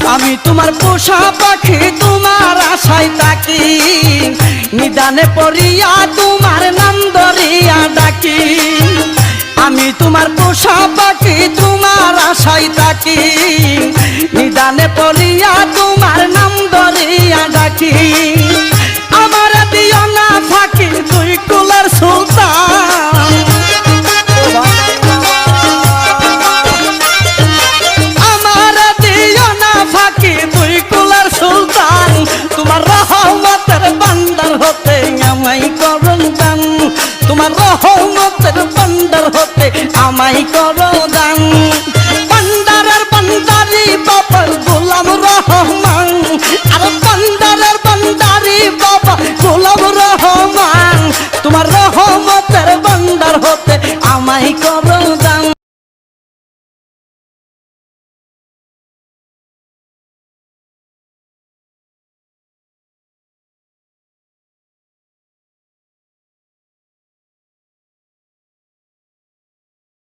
আমি তোমার পোষা পাখি তোমার আশায় থাকি নিদানে পড়িয়া তোমার নাম ধরিয়া ডাকি আমি তোমার পোষা পাখি তোমার আশায় থাকি নিদানে পড়িয়া তোমার নাম ধরিয়া ডাকি আমার দিও না ফাঁকি তুই কুলের সুলতান আমার দিও না ফাঁকি তুই কুলের সুলতান তোমার রহমতের বান্দার হতে আমায় করুন দান তোমার রহমতের বান্দার হতে আমায় করুন